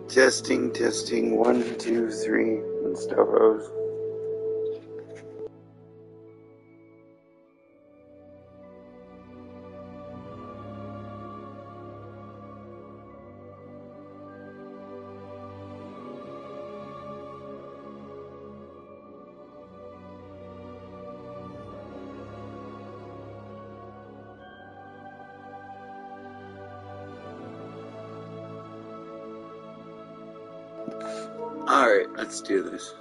Testing, testing, 1, 2, 3, and Stovos. Alright, let's do this.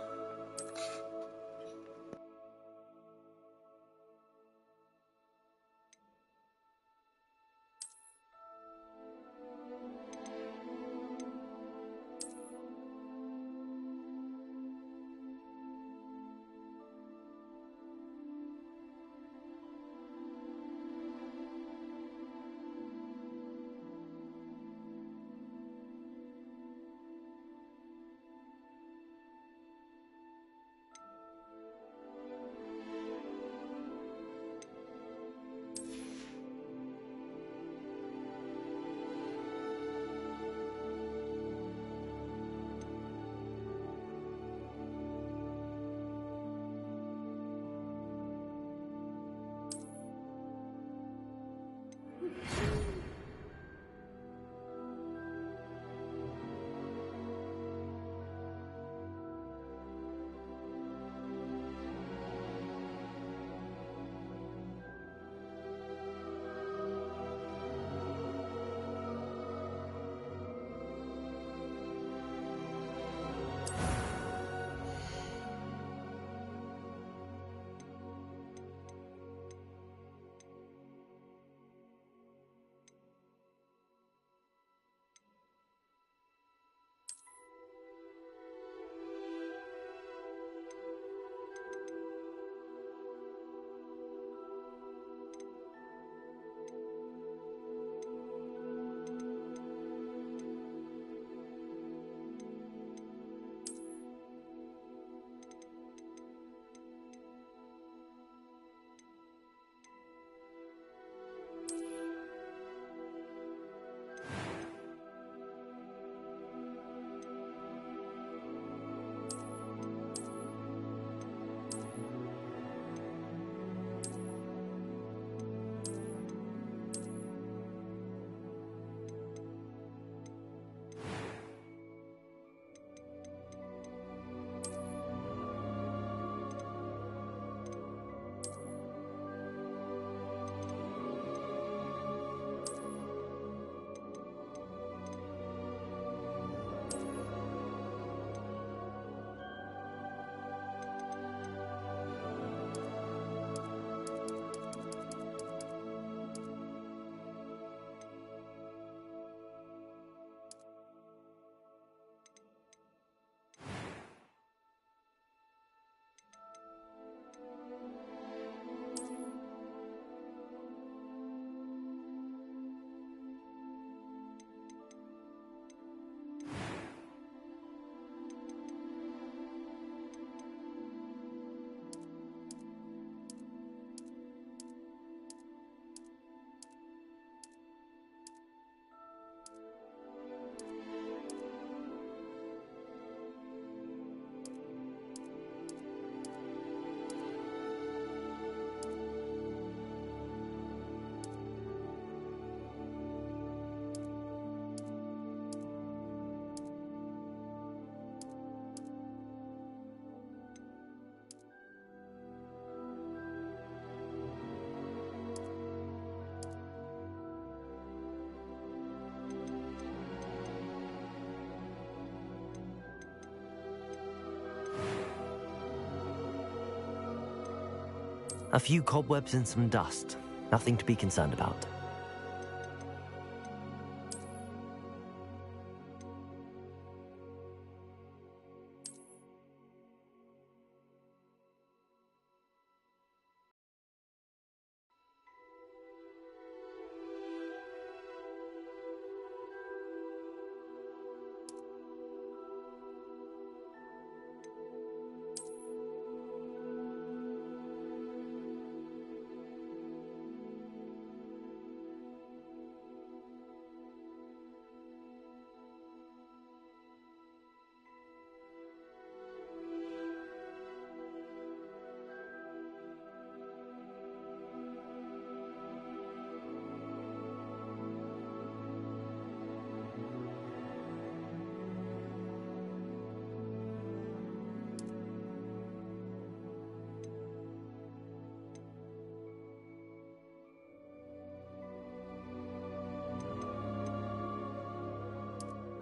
A few cobwebs and some dust. Nothing to be concerned about.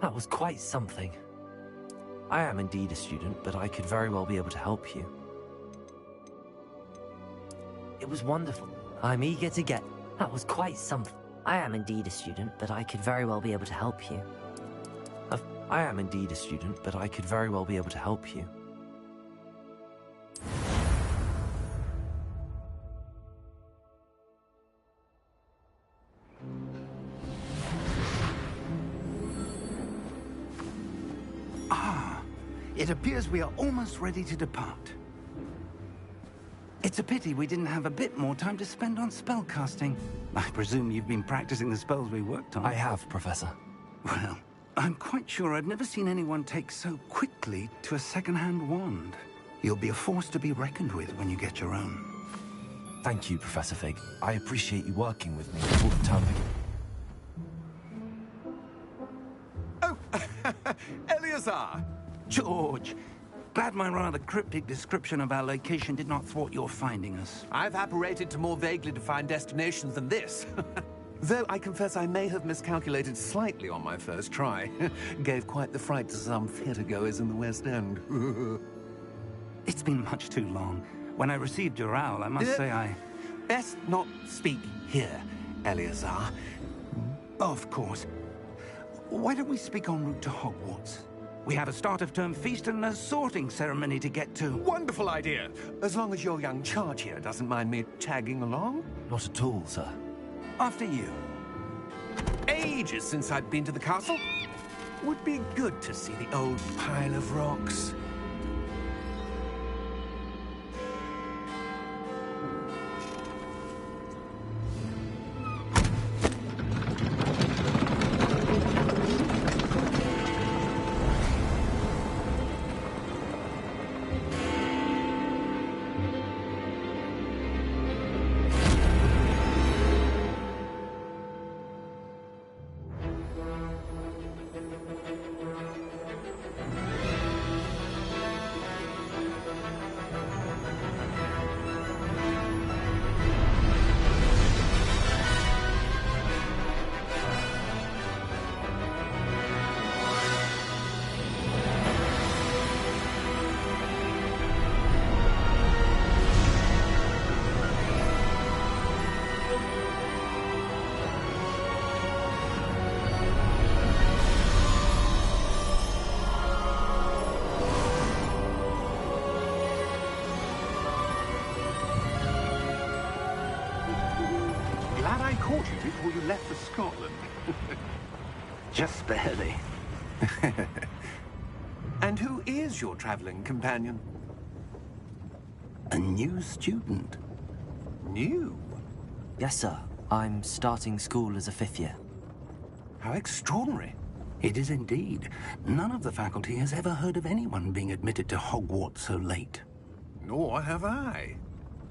That was quite something. I am indeed a student, but I could very well be able to help you. It was wonderful. I'm eager to get... That was quite something. I am indeed a student, but I could very well be able to help you. I am indeed a student, but I could very well be able to help you. It appears we are almost ready to depart. It's a pity we didn't have a bit more time to spend on spellcasting. I presume you've been practicing the spells we worked on. I have, Professor. Well, I'm quite sure I've never seen anyone take so quickly to a second-hand wand. You'll be a force to be reckoned with when you get your own. Thank you, Professor Fig. I appreciate you working with me before the term begins. Oh, Eleazar! George! Glad my rather cryptic description of our location did not thwart your finding us. I've apparated to more vaguely defined destinations than this. Though I confess I may have miscalculated slightly on my first try. Gave quite the fright to some theatergoers in the West End. It's been much too long. When I received your owl, I must say I... Best not speak here, Eleazar. Of course. Why don't we speak en route to Hogwarts? We have a start-of-term feast and a sorting ceremony to get to. Wonderful idea! As long as your young charge here doesn't mind me tagging along. Not at all, sir. After you. Ages since I'd been to the castle. Would be good to see the old pile of rocks. Glad I caught you before you left for Scotland. Just barely. And who is your traveling companion? A new student. New? Yes, sir. I'm starting school as a 5th year. How extraordinary. It is indeed. None of the faculty has ever heard of anyone being admitted to Hogwarts so late. Nor have I.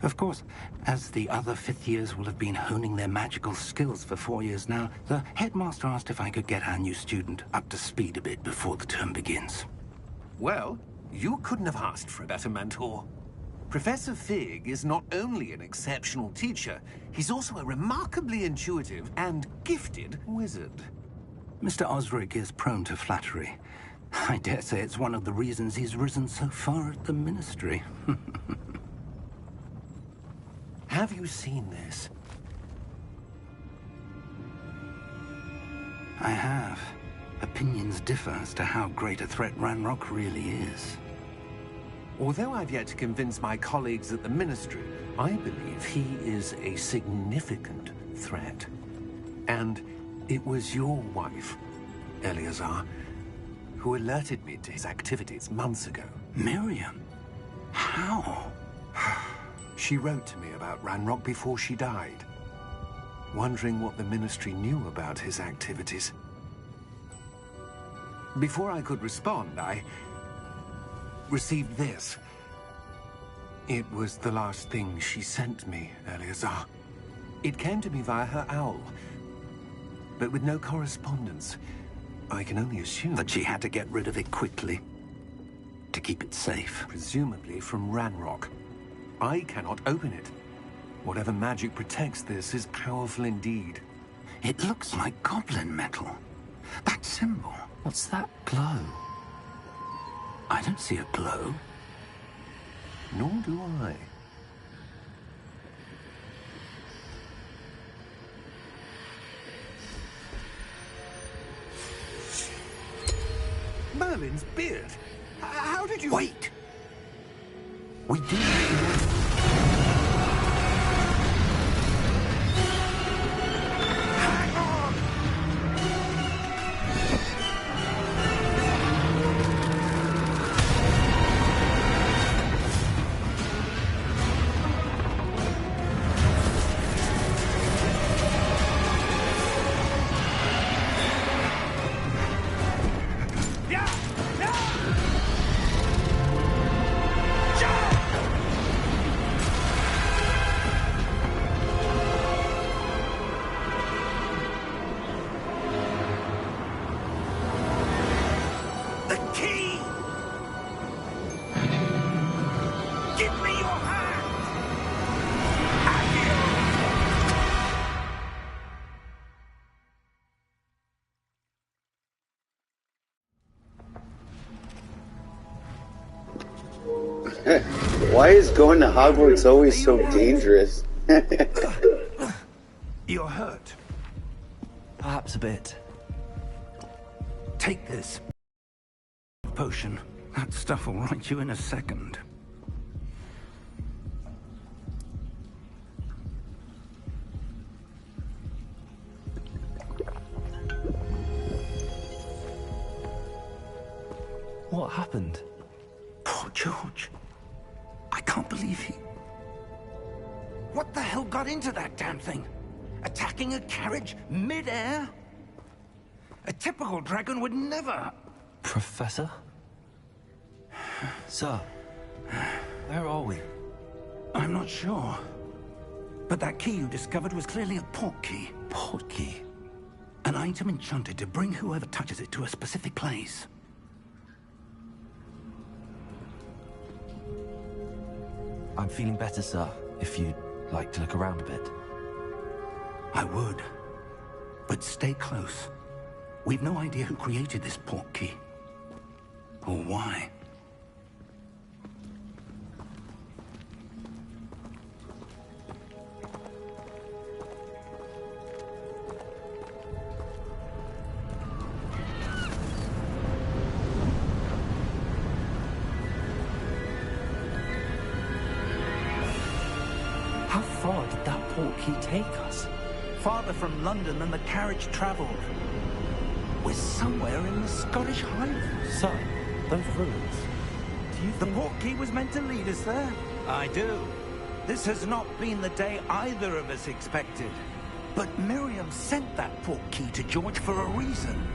Of course, as the other 5th years will have been honing their magical skills for 4 years now, the headmaster asked if I could get our new student up to speed a bit before the term begins. Well, you couldn't have asked for a better mentor. Professor Fig is not only an exceptional teacher, he's also a remarkably intuitive and gifted wizard. Mr. Osric is prone to flattery. I dare say it's one of the reasons he's risen so far at the Ministry. Have you seen this? I have. Opinions differ as to how great a threat Ranrock really is. Although I've yet to convince my colleagues at the Ministry, I believe he is a significant threat. And it was your wife, Eleazar, who alerted me to his activities months ago. Miriam? How? She wrote to me about Ranrock before she died, wondering what the Ministry knew about his activities. Before I could respond, I received this. It was the last thing she sent me, Eleazar. It came to me via her owl, but with no correspondence. I can only assume That she had to get rid of it quickly, to keep it safe. presumably from Ranrock. I cannot open it. Whatever magic protects this is powerful indeed. It looks like goblin metal. That symbol. What's that glow? I don't see a glow. Nor do I. Merlin's beard. How did you... Wait! We do... Hang on! Why is going to Hogwarts always so dangerous? You're hurt. Perhaps a bit. Take this. Potion. That stuff will right you in a second. What happened? Poor George. I can't believe he... What the hell got into that damn thing? Attacking a carriage mid-air? A typical dragon would never... Professor? Sir, where are we? I'm not sure. But that key you discovered was clearly a port key. Port key? An item enchanted to bring whoever touches it to a specific place. I'm feeling better, sir, if you'd like to look around a bit. I would. But stay close. We've no idea who created this port key. Or why. How far did that port key take us? Farther from London than the carriage travelled. We're somewhere in the Scottish Highlands. Sir, those ruins. Do you The think... port key was meant to lead us there? I do. This has not been the day either of us expected. But Miriam sent that port key to George for a reason.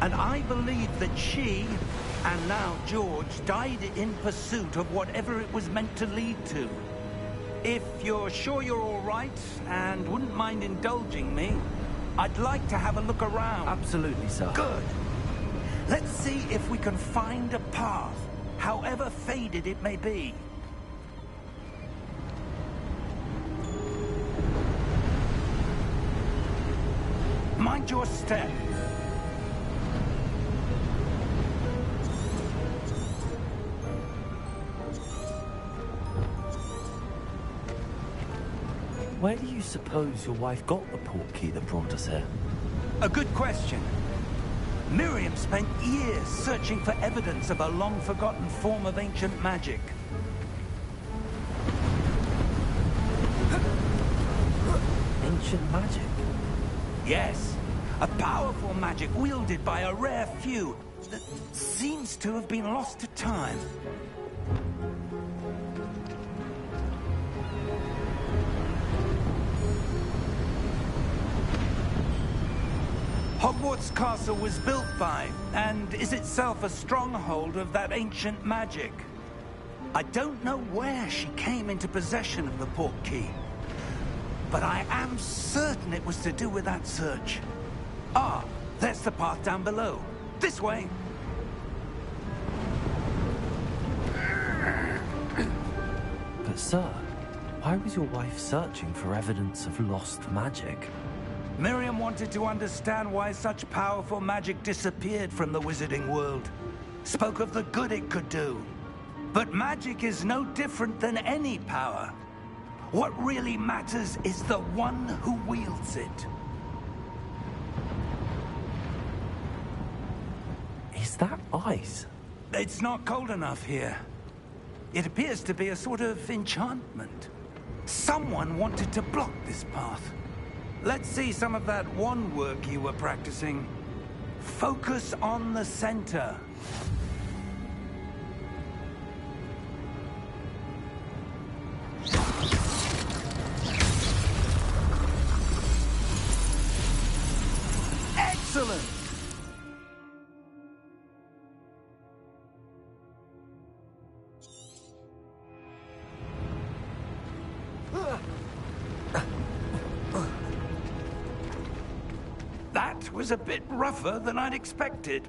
And I believe that she, and now George, died in pursuit of whatever it was meant to lead to. If you're sure you're all right, and wouldn't mind indulging me, I'd like to have a look around. Absolutely, sir. Good. Let's see if we can find a path, however faded it may be. Mind your step. Where do you suppose your wife got the port key that brought us here? A good question. Miriam spent years searching for evidence of a long-forgotten form of ancient magic. Ancient magic? Yes, a powerful magic wielded by a rare few that seems to have been lost to time. Hogwarts Castle was built by, and is itself a stronghold of that ancient magic. I don't know where she came into possession of the port key, but I am certain it was to do with that search. Ah, there's the path down below. This way. But sir, why was your wife searching for evidence of lost magic? Miriam wanted to understand why such powerful magic disappeared from the wizarding world. Spoke of the good it could do. But magic is no different than any power. What really matters is the one who wields it. Is that ice? It's not cold enough here. It appears to be a sort of enchantment. Someone wanted to block this path. Let's see some of that wand work you were practicing. Focus on the center. Excellent! That was a bit rougher than I'd expected.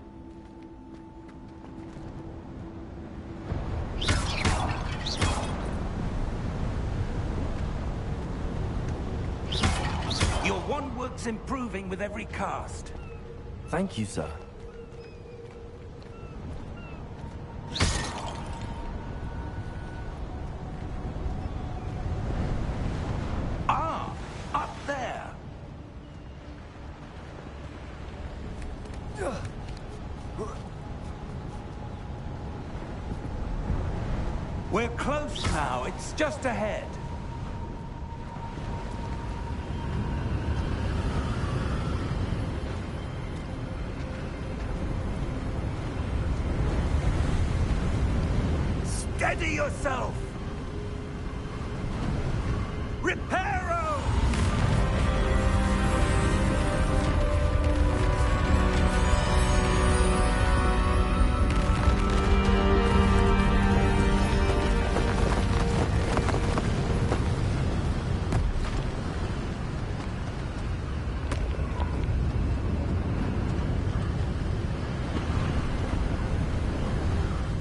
Your wand work's improving with every cast. Thank you, sir. Ah, up there. We're close now. It's just ahead. Steady yourself! Reparo!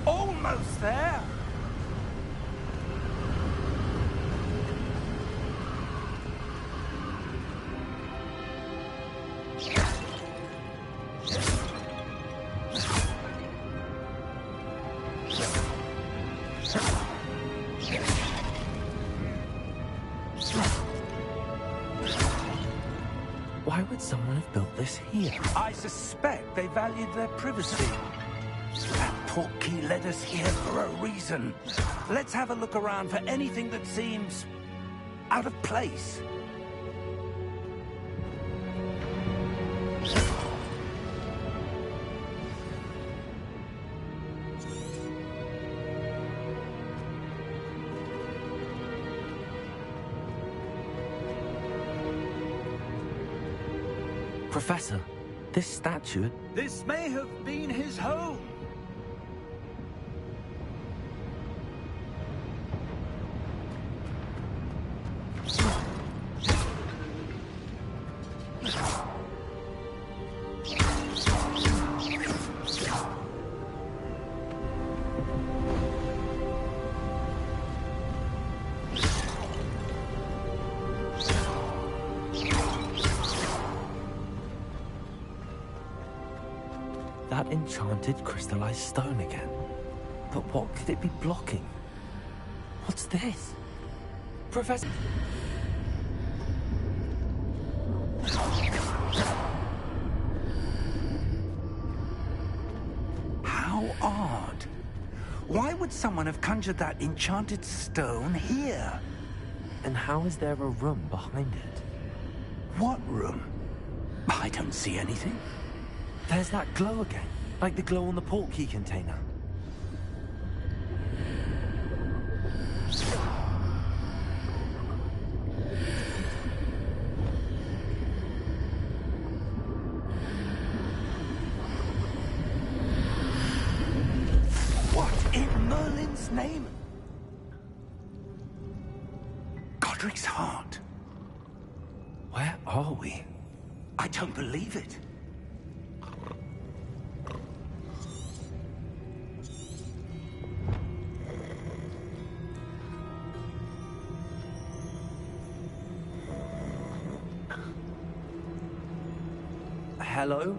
Almost there! Why would someone have built this here? I suspect they valued their privacy. That portkey led us here for a reason. Let's have a look around for anything that seems out of place. Professor, this statue... This may have been his home. That enchanted crystallized stone again. But what could it be blocking? What's this? Professor... How odd. Why would someone have conjured that enchanted stone here? And how is there a room behind it? What room? I don't see anything. There's that glow again, like the glow on the portkey container. What in Merlin's name? Godric's heart. Where are we? I don't believe it. hello?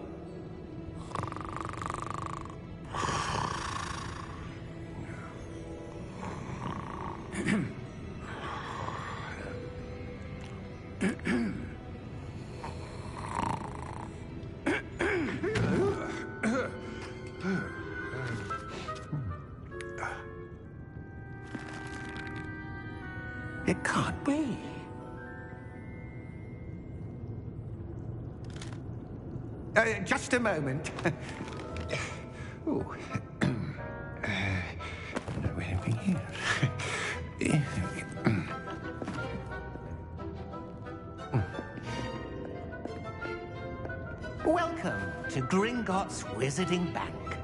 It can't be. Just a moment. Oh. Anything here? Welcome to Gringotts Wizarding Bank.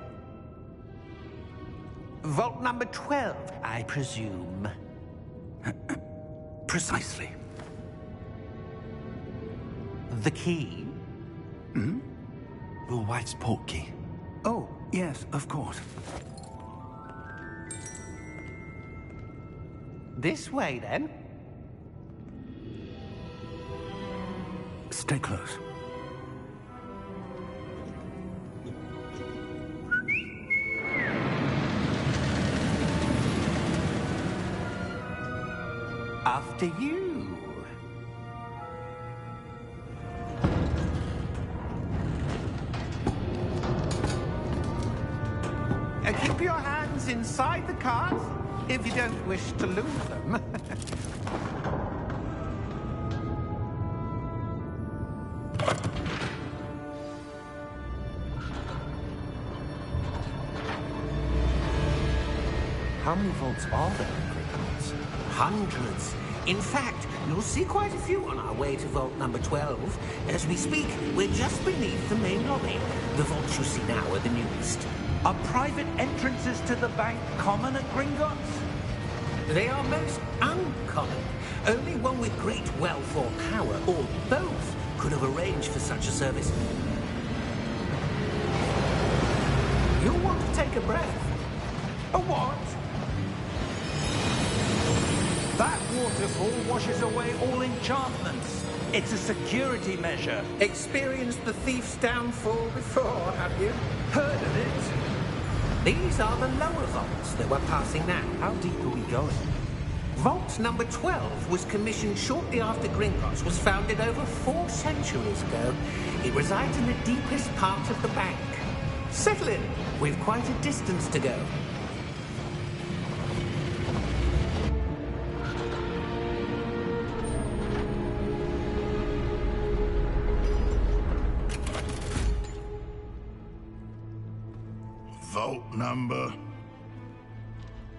Vault number 12, I presume. Precisely. The key? Hmm? Your wife's portkey. Oh, yes, of course. This way, then. Stay close. After you. Keep your hands inside the cart if you don't wish to lose them. How many vaults are there in Gringotts? Hundreds. In fact, you'll see quite a few on our way to vault number 12. As we speak, we're just beneath the main lobby. The vaults you see now are the newest. Are private entrances to the bank common at Gringotts? They are most uncommon. Only one with great wealth or power, or both, could have arranged for such a service. You'll want to take a breath. A what? That waterfall washes away all enchantments. It's a security measure. Experienced the thief's downfall before, have you? Heard of it? These are the lower vaults that we're passing now. How deep are we going? Vault number 12 was commissioned shortly after Gringotts was founded over 4 centuries ago. It resides in the deepest part of the bank. Settle in. We've quite a distance to go. Vault number?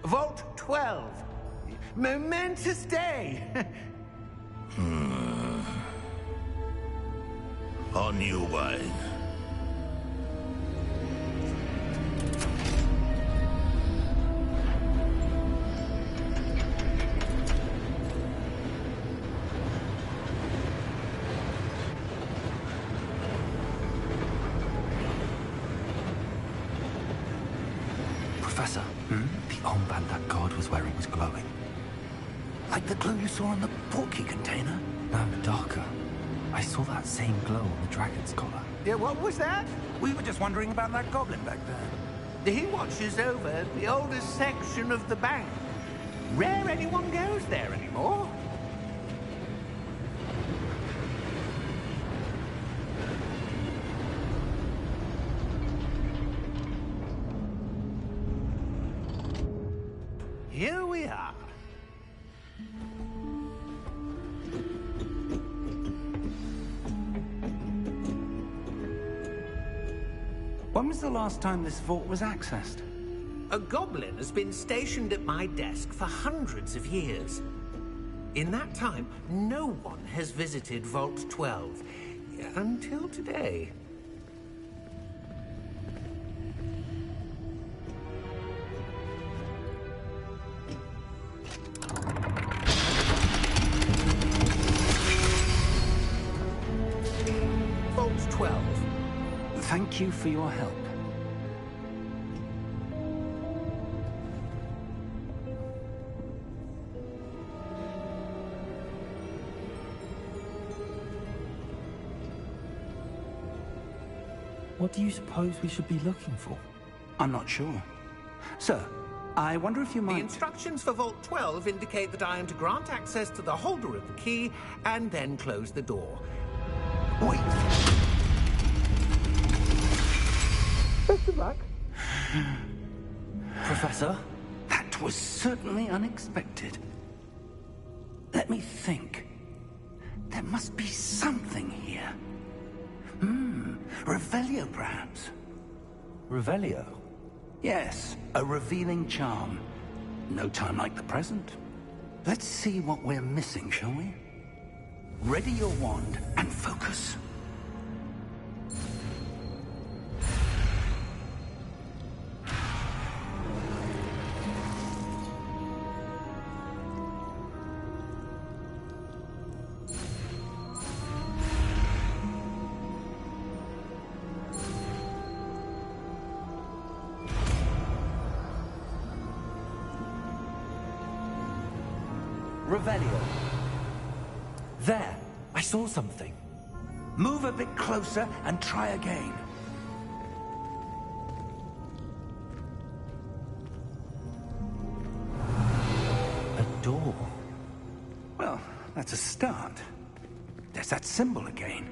Vault 12. Momentous day. On your way. Professor, the armband that guard was wearing was glowing. Like the glow you saw on the portkey container? No, darker. I saw that same glow on the dragon's collar. Yeah, what was that? We were just wondering about that goblin back there. He watches over the oldest section of the bank. Rare anyone goes there anymore. Here we are. When was the last time this vault was accessed? A goblin has been stationed at my desk for hundreds of years. In that time, no one has visited Vault 12. Until today. Vault 12. Thank you for your help. What do you suppose we should be looking for? I'm not sure. Sir, I wonder if you The might... instructions for Vault 12 indicate that I am to grant access to the holder of the key and then close the door. Wait. Best of luck. Professor? That was certainly unexpected. Let me think. There must be something here. Revelio, perhaps. Revelio? Yes, a revealing charm. No time like the present. Let's see what we're missing, shall we? Ready your wand and focus. Revelio. There! I saw something. Move a bit closer and try again. A door. Well, that's a start. There's that symbol again.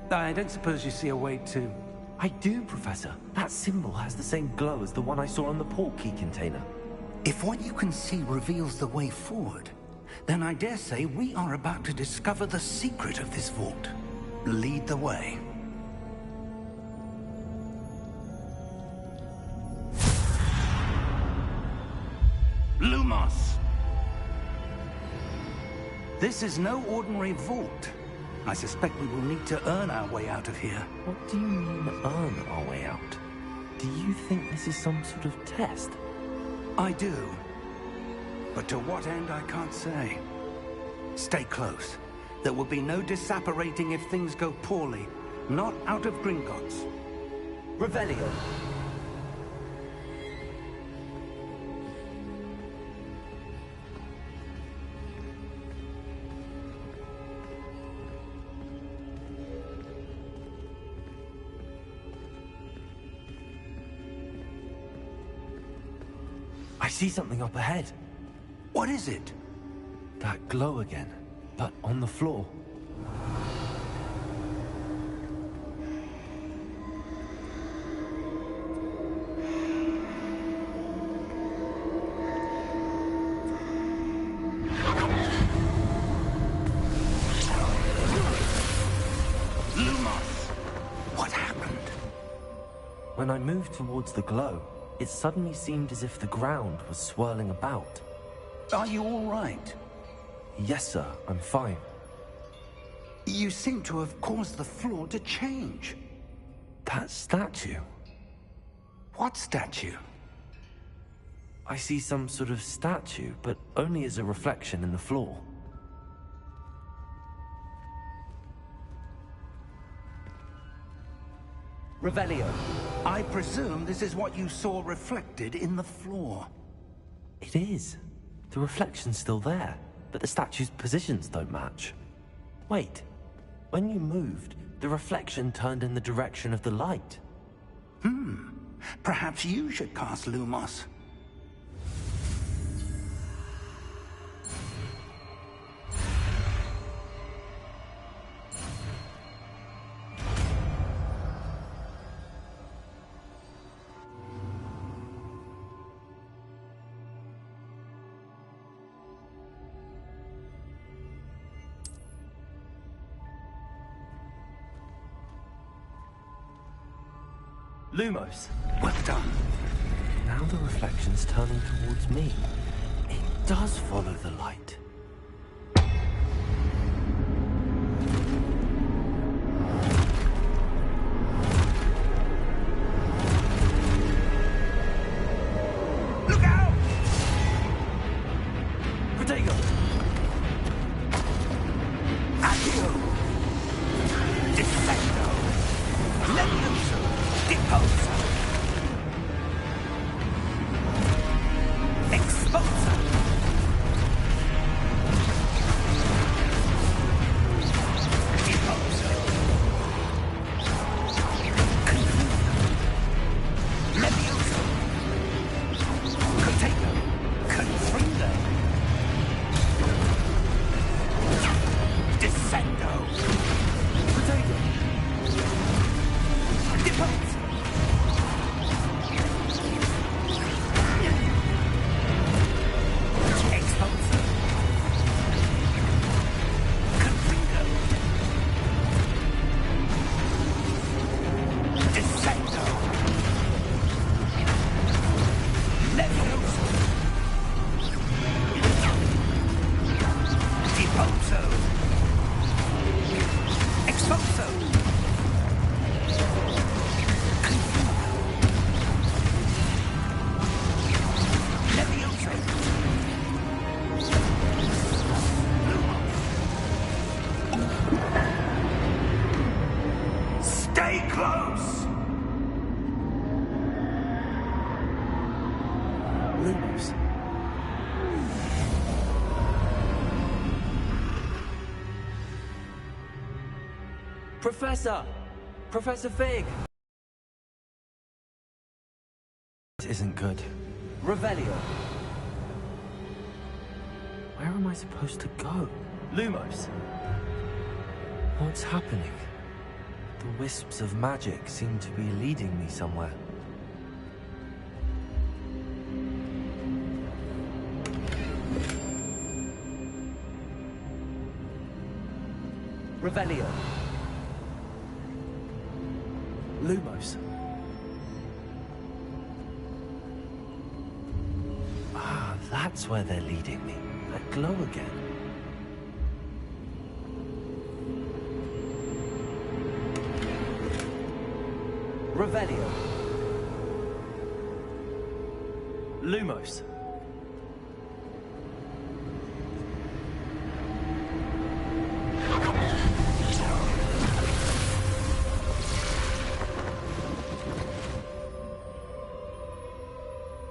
I don't suppose you see a way to... I do, Professor. That symbol has the same glow as the one I saw on the portkey container. If what you can see reveals the way forward, then I dare say we are about to discover the secret of this vault. Lead the way. Lumos! This is no ordinary vault. I suspect we will need to earn our way out of here. What do you mean, earn our way out? Do you think this is some sort of test? I do. But to what end, I can't say. Stay close. There will be no disapparating if things go poorly. Not out of Gringotts. Revelio. I see something up ahead. What is it? That glow again, but on the floor. Lumos! What happened? When I moved towards the glow, it suddenly seemed as if the ground was swirling about. Are you all right? Yes, sir, I'm fine. You seem to have caused the floor to change. That statue? What statue? I see some sort of statue, but only as a reflection in the floor. Revelio. I presume this is what you saw reflected in the floor. It is. The reflection's still there, but the statue's positions don't match. Wait, when you moved, the reflection turned in the direction of the light. Perhaps you should cast Lumos. Lumos. Well done. Now the reflection's turning towards me. It does follow the light. Look out! Protego! Accio! Defecto! Levioso! Deposa! Exposa! Expulso. Confringo. Dissecto. Levioso. Depulso. Expulso. Stay close! Lumos. Professor! Professor Fig! This isn't good. Revelio. Where am I supposed to go? Lumos. What's happening? The wisps of magic seem to be leading me somewhere. Revelio. Lumos. Ah, that's where they're leading me. That glow again. Revelio. Lumos.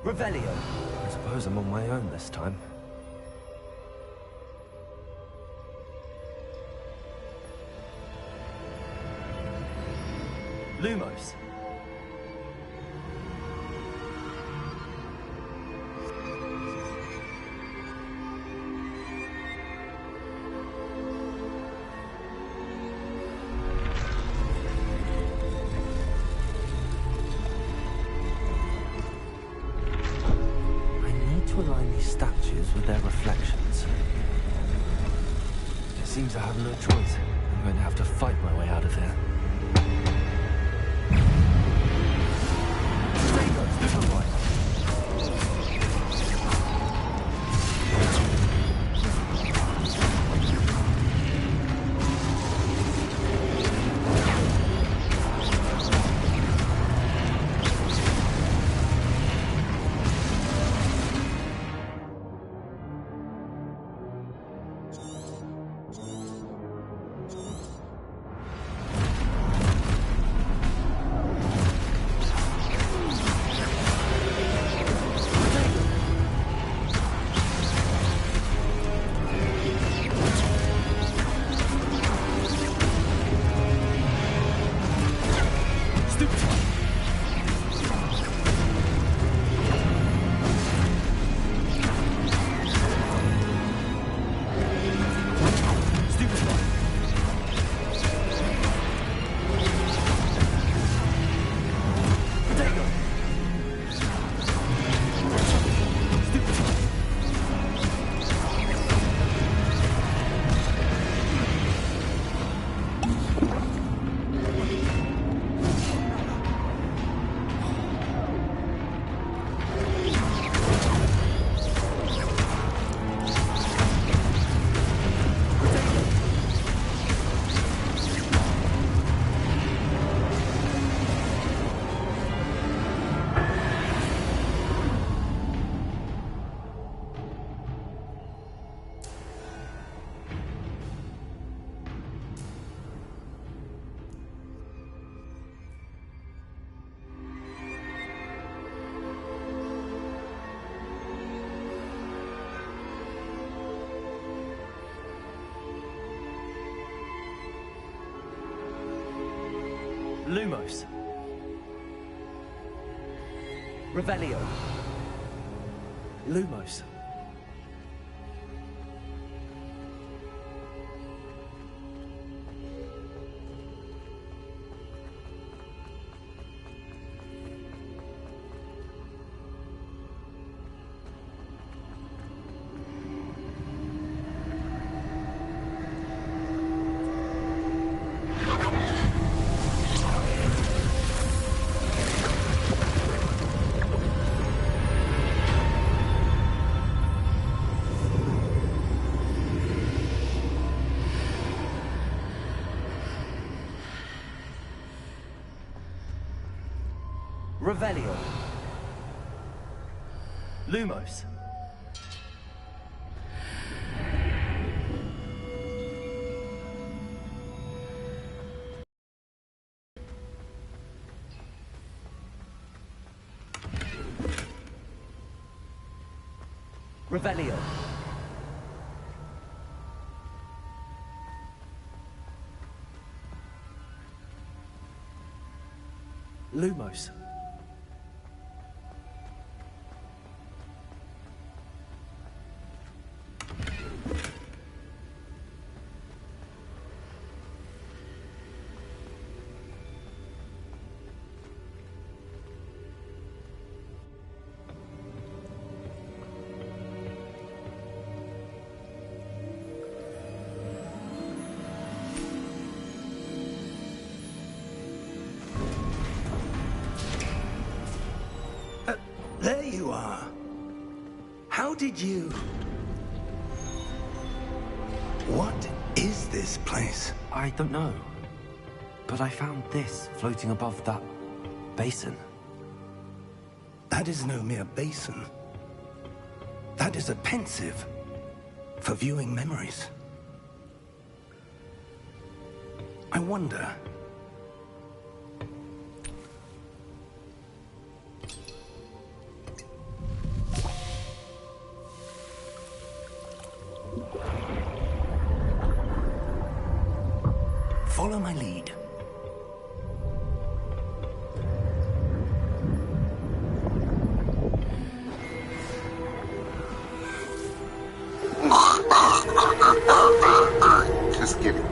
Revelio. I suppose I'm on my own this time. Lumos. To align these statues with their reflections. It seems I have no choice. I'm going to have to fight my way out of here. Stay close, Superboy. Lumos. Revelio. Lumos. Revelio. Lumos. Revelio. Lumos. There you are. How did you... What is this place? I don't know. But I found this floating above that basin. That is no mere basin. That is a pensive for viewing memories. I wonder... Follow my lead. Just kidding.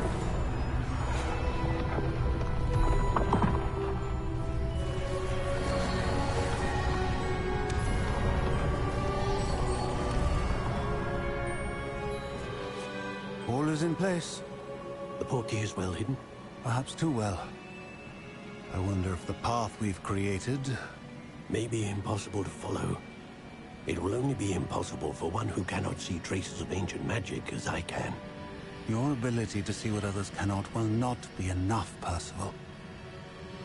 All is in place. The portkey is well hidden. Perhaps too well. I wonder if the path we've created... May be impossible to follow. It will only be impossible for one who cannot see traces of ancient magic as I can. Your ability to see what others cannot will not be enough, Percival.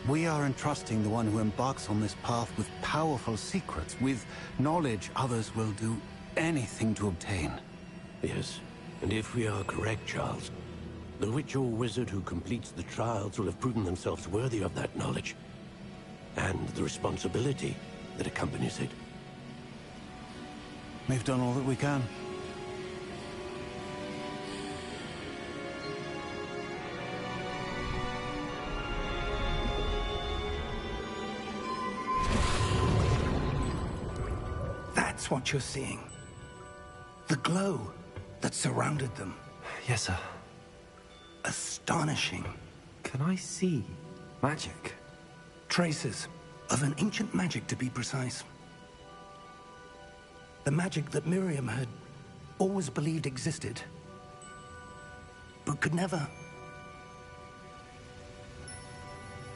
We are entrusting the one who embarks on this path with powerful secrets, with knowledge others will do anything to obtain. Yes, and if we are correct, Charles, the witch or wizard who completes the trials will have proven themselves worthy of that knowledge, and the responsibility that accompanies it. We've done all that we can. That's what you're seeing. The glow that surrounded them. Yes, sir. Astonishing. Can I see magic? Traces of an ancient magic, to be precise. The magic that Miriam had always believed existed, but could never.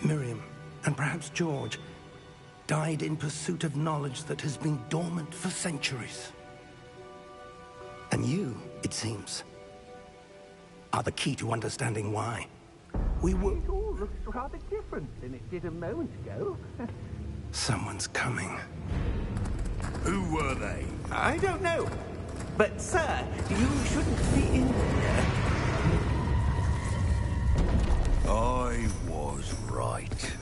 Miriam, and perhaps George, died in pursuit of knowledge that has been dormant for centuries. And you, it seems, are the key to understanding why. We were... It all looks rather different than it did a moment ago. Someone's coming. Who were they? I don't know. But, sir, you shouldn't be in here. I was right.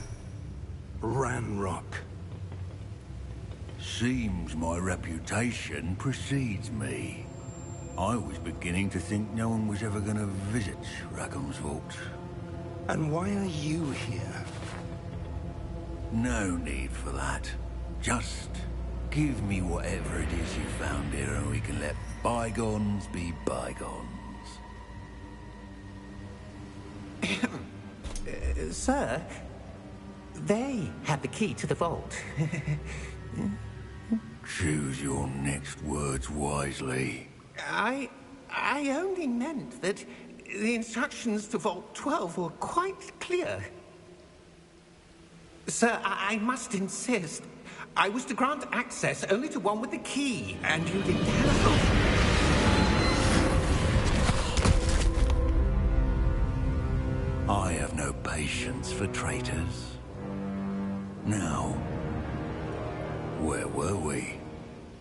Ranrock. Seems my reputation precedes me. I was beginning to think no one was ever going to visit Rackham's vault. And why are you here? No need for that. Just give me whatever it is you found here and we can let bygones be bygones. Sir, they had the key to the vault. Choose your next words wisely. I only meant that the instructions to Vault 12 were quite clear. Sir, I must insist. I was to grant access only to one with the key, and you didn't have... I have no patience for traitors. Now, Where were we?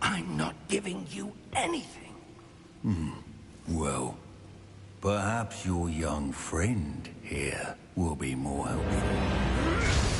I'm not giving you anything. Well, perhaps your young friend here will be more helpful.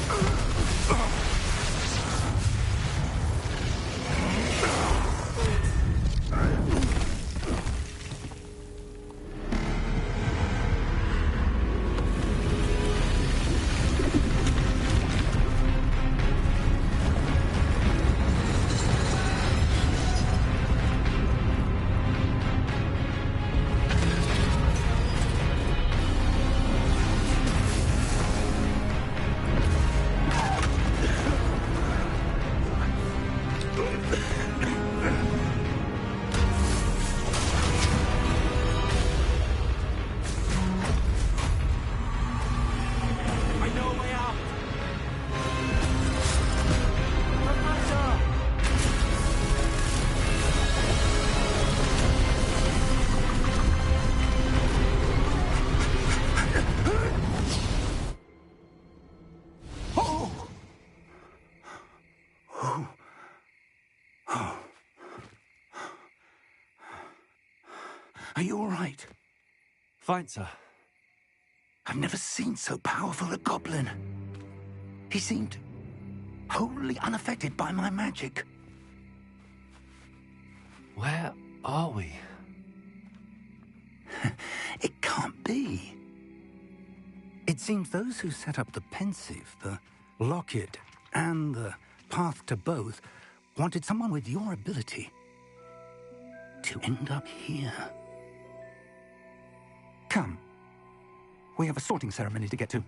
Are you all right? Fine, sir. I've never seen so powerful a goblin. He seemed wholly unaffected by my magic. Where are we? It can't be. It seems those who set up the pensive, the locket, and the path to both wanted someone with your ability to end up here. Come. We have a sorting ceremony to get to.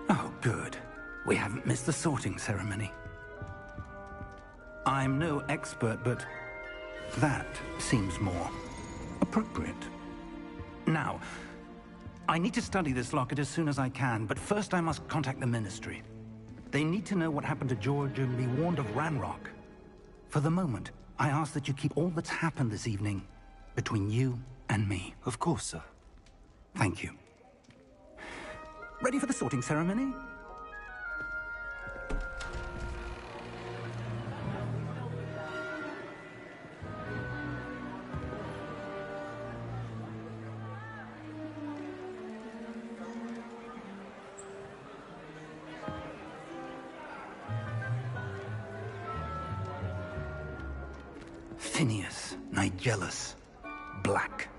Oh, good. We haven't missed the sorting ceremony. I'm no expert, but that seems more appropriate. Now, I need to study this locket as soon as I can, but first I must contact the Ministry. They need to know what happened to George and be warned of Ranrock. For the moment, I ask that you keep all that's happened this evening between you and me. Of course, sir. Thank you. Ready for the sorting ceremony? Phineas, Nigellus, Black.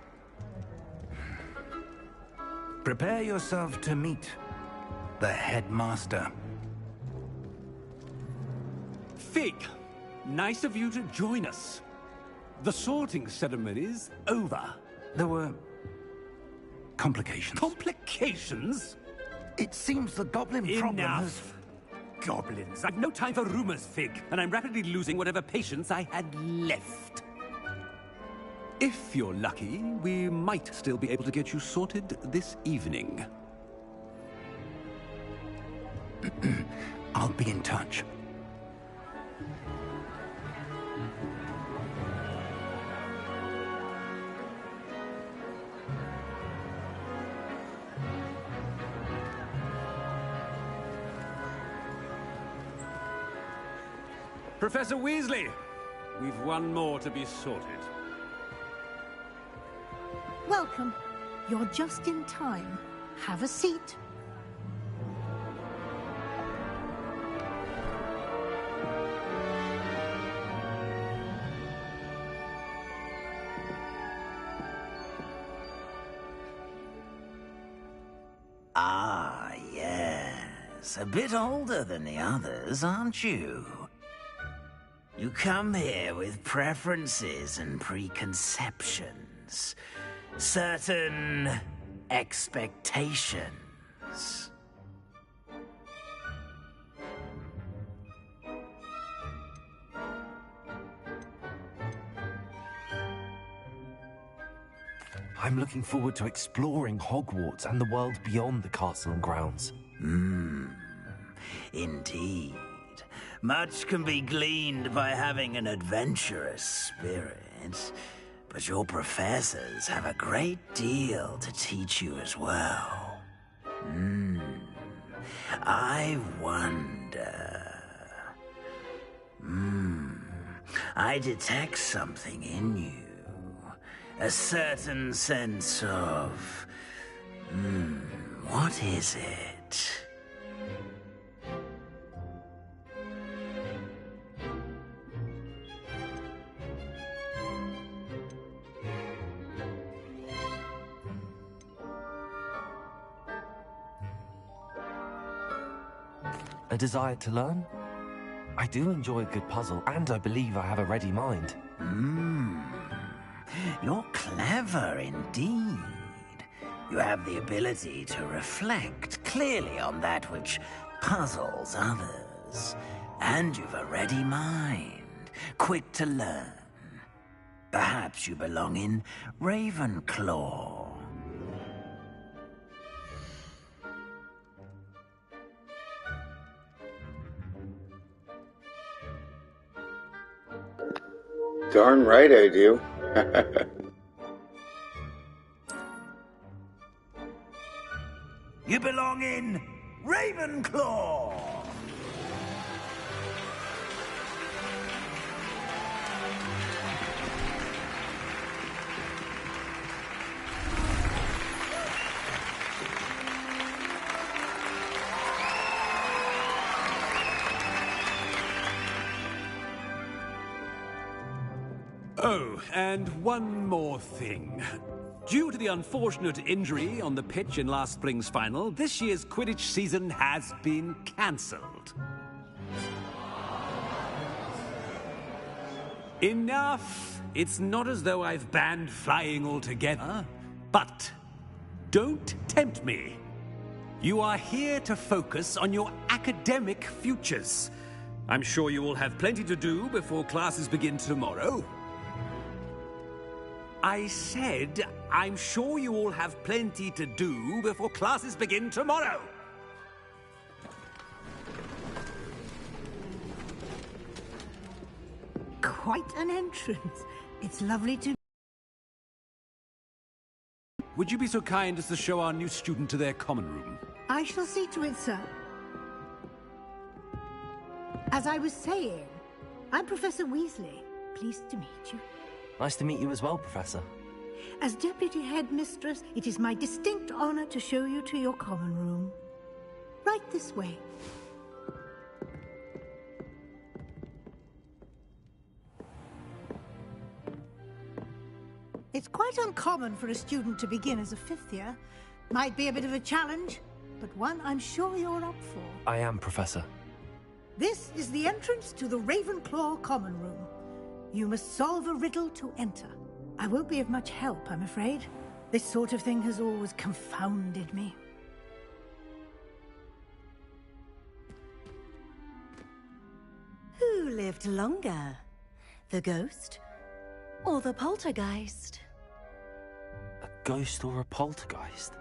Prepare yourself to meet the headmaster. Fig, nice of you to join us. The sorting ceremony's over. There were complications. Complications? It seems the goblin problem has... Enough. Goblins. I've no time for rumors, Fig, and I'm rapidly losing whatever patience I had left. If you're lucky, we might still be able to get you sorted this evening. I'll be in touch. Professor Weasley, we've one more to be sorted. Welcome. You're just in time. Have a seat. Ah, yes. A bit older than the others, aren't you? You come here with preferences and preconceptions. Certain expectations. I'm looking forward to exploring Hogwarts and the world beyond the castle and grounds. Indeed. Much can be gleaned by having an adventurous spirit, but your professors have a great deal to teach you as well. I wonder... I detect something in you. A certain sense of... what is it? A desire to learn? I do enjoy a good puzzle, and I believe I have a ready mind. You're clever indeed. You have the ability to reflect clearly on that which puzzles others. And you've a ready mind, quick to learn. Perhaps you belong in Ravenclaw. Darn right I do. You belong in Ravenclaw! Oh, and one more thing. Due to the unfortunate injury on the pitch in last spring's final, this year's Quidditch season has been cancelled. Enough! It's not as though I've banned flying altogether, but don't tempt me. You are here to focus on your academic futures. I'm sure you will have plenty to do before classes begin tomorrow. I said, I'm sure you all have plenty to do before classes begin tomorrow. Quite an entrance. It's lovely to... Would you be so kind as to show our new student to their common room? I shall see to it, sir. As I was saying, I'm Professor Weasley. Pleased to meet you. Nice to meet you as well, Professor. As Deputy Headmistress, it is my distinct honor to show you to your common room. Right this way. It's quite uncommon for a student to begin as a fifth year. Might be a bit of a challenge, but one I'm sure you're up for. I am, Professor. This is the entrance to the Ravenclaw common room. You must solve a riddle to enter. I won't be of much help, I'm afraid. This sort of thing has always confounded me. Who lived longer? The ghost or the poltergeist? A ghost or a poltergeist?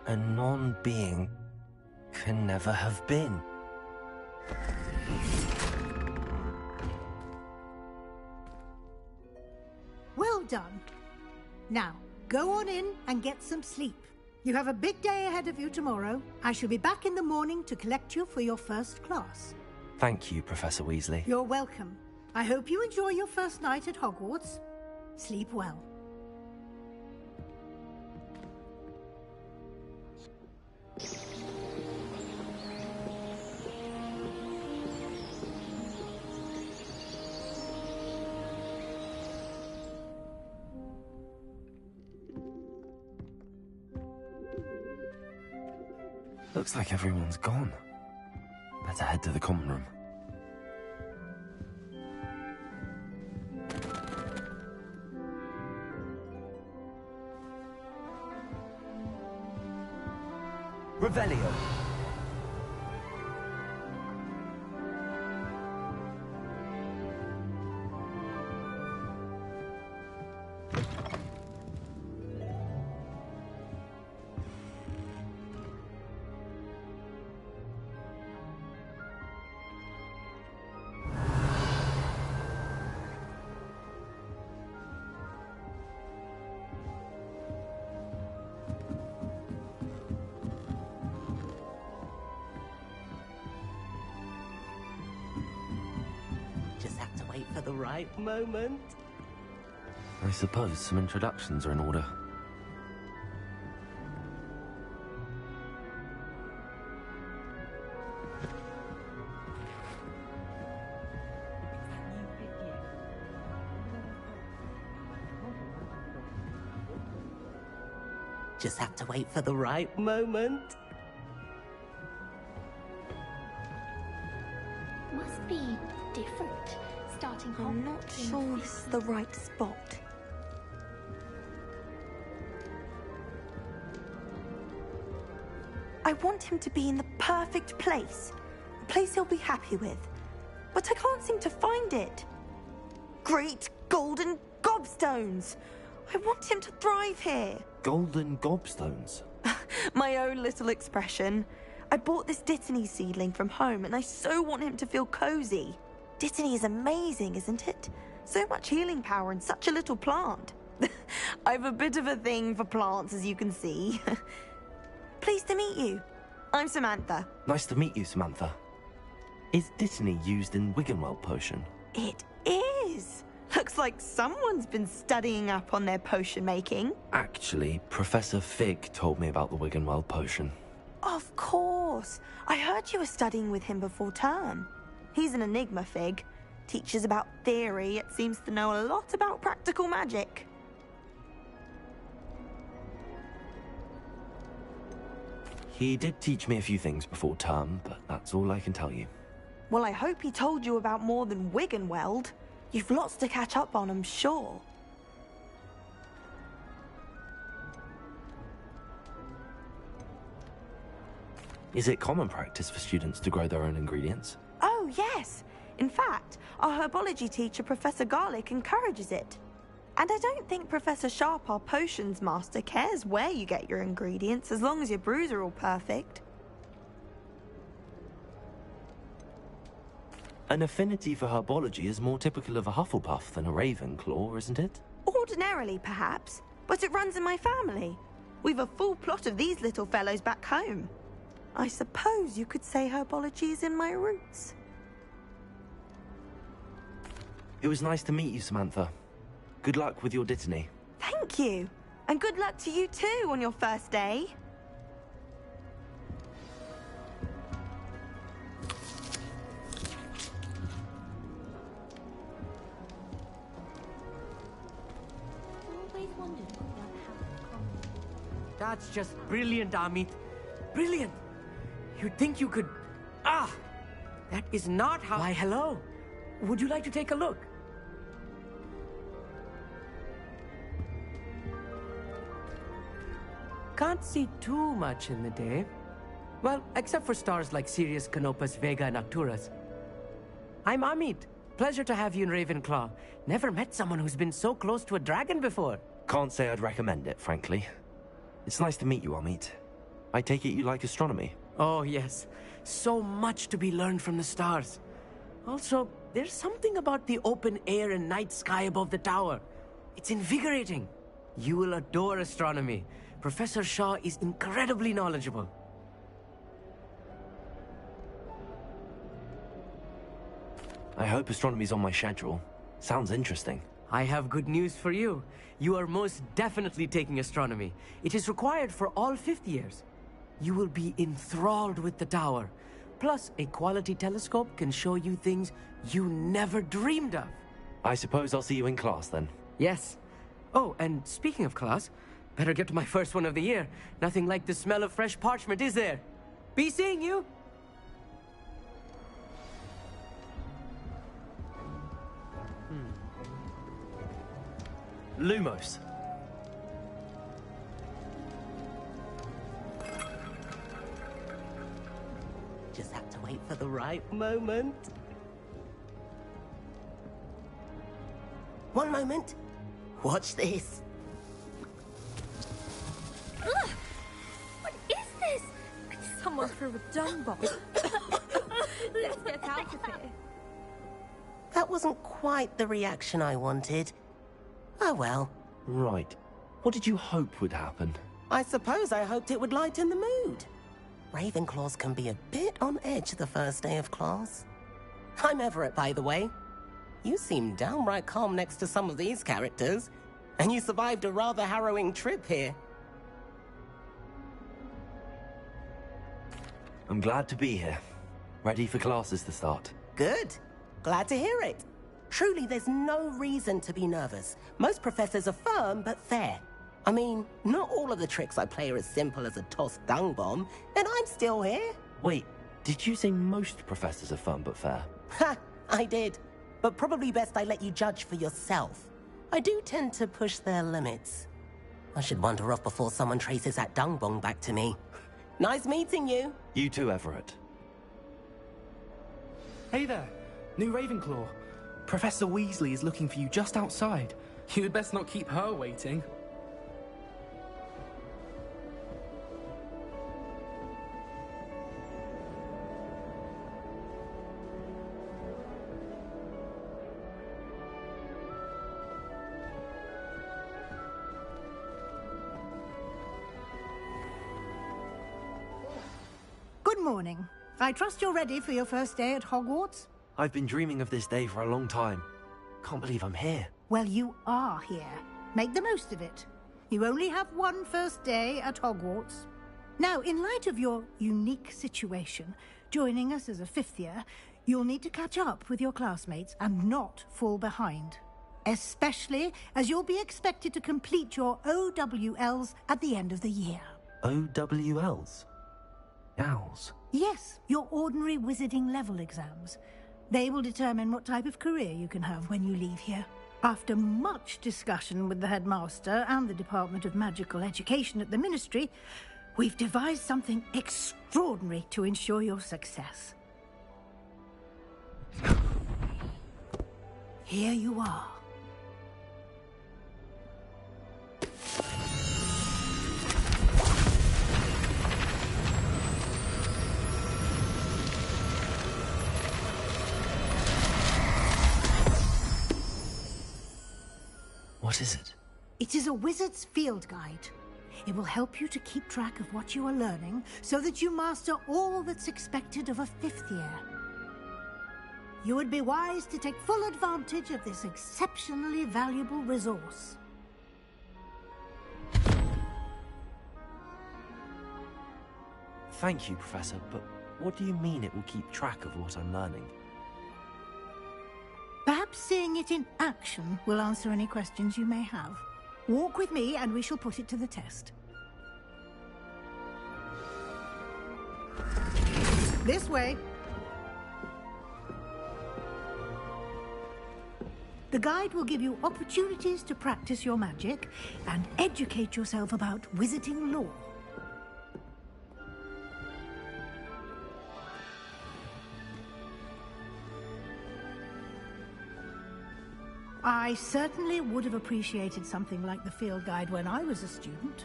A non-being can never have been. Well done. Now, go on in and get some sleep. You have a big day ahead of you tomorrow. I shall be back in the morning to collect you for your first class. Thank you, Professor Weasley. You're welcome. I hope you enjoy your first night at Hogwarts. Sleep well. Looks like everyone's gone. Better head to the common room. Revelio. Just have to wait for the right moment. I suppose some introductions are in order. Just have to wait for the right moment. Must be different. Starting I'm not sure this is the right spot. I want him to be in the perfect place. A place he'll be happy with. But I can't seem to find it. Great golden gobstones! I want him to thrive here. Golden gobstones? My own little expression. I bought this Dittany seedling from home and I so want him to feel cozy. Dittany is amazing, isn't it? So much healing power in such a little plant. I've a bit of a thing for plants, as you can see. Pleased to meet you. I'm Samantha. Nice to meet you, Samantha. Is Dittany used in Wiggenweld potion? It is. Looks like someone's been studying up on their potion making. Actually, Professor Fig told me about the Wiggenweld potion. Of course. I heard you were studying with him before term. He's an enigma, Fig. Teaches about theory, yet seems to know a lot about practical magic. He did teach me a few things before term, but that's all I can tell you. Well, I hope he told you about more than Wiggenweld. You've lots to catch up on, I'm sure. Is it common practice for students to grow their own ingredients? Oh, yes. In fact, our herbology teacher, Professor Garlick, encourages it. And I don't think Professor Sharp, our potions master, cares where you get your ingredients, as long as your brews are all perfect. An affinity for herbology is more typical of a Hufflepuff than a Ravenclaw, isn't it? Ordinarily, perhaps, but it runs in my family. We've a full plot of these little fellows back home. I suppose you could say herbology is in my roots. It was nice to meet you, Samantha. Good luck with your Dittany. Thank you. And good luck to you too on your first day. Always wondered about how That's just brilliant, Amit. Brilliant! You'd think you could... Ah! That is not how... Why, hello. Would you like to take a look? Can't see too much in the day. Well, except for stars like Sirius, Canopus, Vega, and Arcturus. I'm Amit. Pleasure to have you in Ravenclaw. Never met someone who's been so close to a dragon before. Can't say I'd recommend it, frankly. It's nice to meet you, Amit. I take it you like astronomy? Oh, yes. So much to be learned from the stars. Also, there's something about the open air and night sky above the tower. It's invigorating. You will adore astronomy. Professor Shaw is incredibly knowledgeable. I hope astronomy's on my schedule. Sounds interesting. I have good news for you. You are most definitely taking astronomy. It is required for all fifth years. You will be enthralled with the tower. Plus, a quality telescope can show you things you never dreamed of. I suppose I'll see you in class then. Yes. Oh, and speaking of class, better get to my first one of the year. Nothing like the smell of fresh parchment, is there? Be seeing you! Lumos. Just have to wait for the right moment. One moment. Watch this. Ugh! What is this? Someone threw a dung bomb. Let's get out of here. That wasn't quite the reaction I wanted. Oh well. Right. What did you hope would happen? I suppose I hoped it would lighten the mood. Ravenclaws can be a bit on edge the first day of class. I'm Everett, by the way. You seem downright calm next to some of these characters, and you survived a rather harrowing trip here. I'm glad to be here. Ready for classes to start. Good. Glad to hear it. Truly, there's no reason to be nervous. Most professors are firm but fair. I mean, not all of the tricks I play are as simple as a tossed dung bomb, and I'm still here. Wait, did you say most professors are fun but fair? Ha! I did. But probably best I let you judge for yourself. I do tend to push their limits. I should wander off before someone traces that dung bomb back to me. Nice meeting you. You too, Everett. Hey there, new Ravenclaw. Professor Weasley is looking for you just outside. You'd best not keep her waiting. Good morning. I trust you're ready for your first day at Hogwarts? I've been dreaming of this day for a long time. Can't believe I'm here. Well, you are here. Make the most of it. You only have one first day at Hogwarts. Now, in light of your unique situation, joining us as a fifth year, you'll need to catch up with your classmates and not fall behind. Especially as you'll be expected to complete your OWLs at the end of the year. OWLs? Owls? Yes, your ordinary wizarding level exams. They will determine what type of career you can have when you leave here. After much discussion with the headmaster and the Department of Magical Education at the Ministry, we've devised something extraordinary to ensure your success. Here you are. What is it? It is a wizard's field guide. It will help you to keep track of what you are learning so that you master all that's expected of a fifth year. You would be wise to take full advantage of this exceptionally valuable resource. Thank you, Professor, but what do you mean it will keep track of what I'm learning? Perhaps seeing it in action will answer any questions you may have. Walk with me and we shall put it to the test. This way. The guide will give you opportunities to practice your magic and educate yourself about wizarding lore. I certainly would have appreciated something like the field guide when I was a student.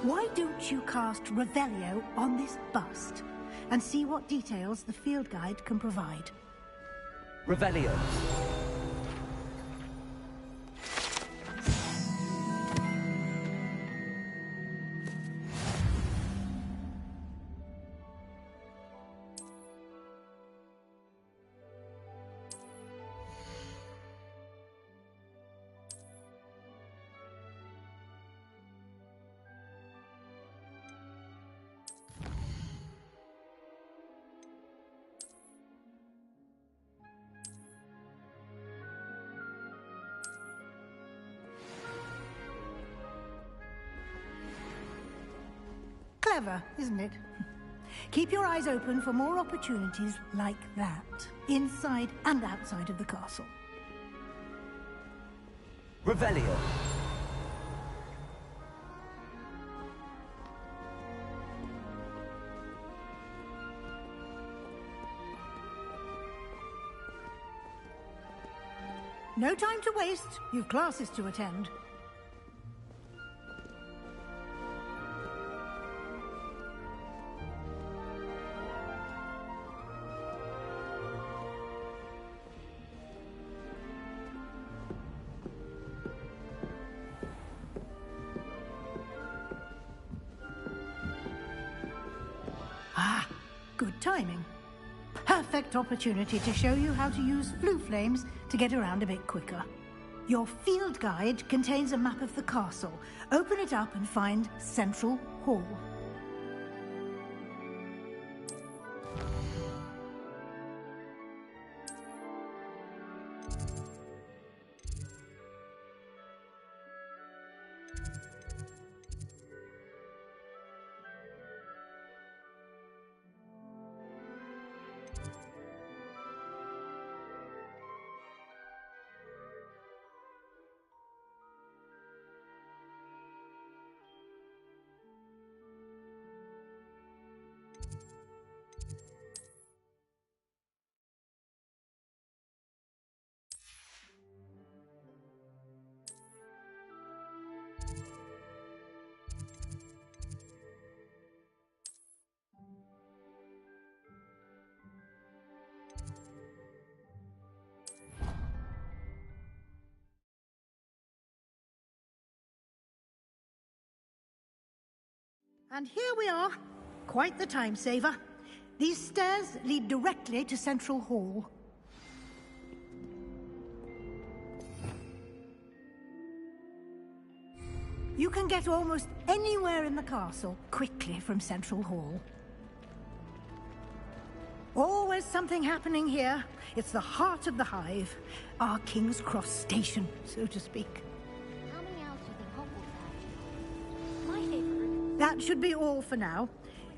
Why don't you cast Revelio on this bust and see what details the field guide can provide? Revelio. Clever, isn't it? Keep your eyes open for more opportunities like that, inside and outside of the castle. Revelio. No time to waste. You've classes to attend. Ah, good timing. Perfect opportunity to show you how to use flue flames to get around a bit quicker. Your field guide contains a map of the castle. Open it up and find Central Hall. And here we are. Quite the time saver. These stairs lead directly to Central Hall. You can get almost anywhere in the castle quickly from Central Hall. Always something happening here. It's the heart of the hive. Our King's Cross station, so to speak. How many owls do you think Hogwarts has? My favorite. That should be all for now.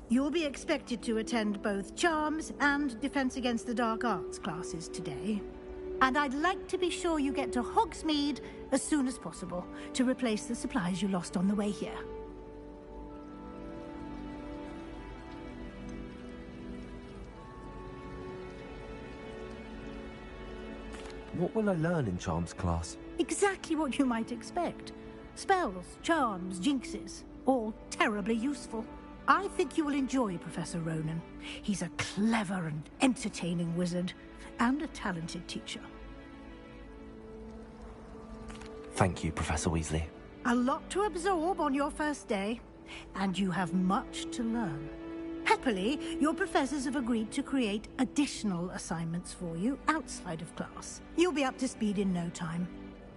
You'll be expected to attend both Charms and Defense Against the Dark Arts classes today. And I'd like to be sure you get to Hogsmeade as soon as possible to replace the supplies you lost on the way here. What will I learn in Charms class? Exactly what you might expect. Spells, charms, jinxes, all terribly useful. I think you will enjoy Professor Ronan. He's a clever and entertaining wizard, and a talented teacher. Thank you, Professor Weasley. A lot to absorb on your first day, and you have much to learn. Happily, your professors have agreed to create additional assignments for you outside of class. You'll be up to speed in no time.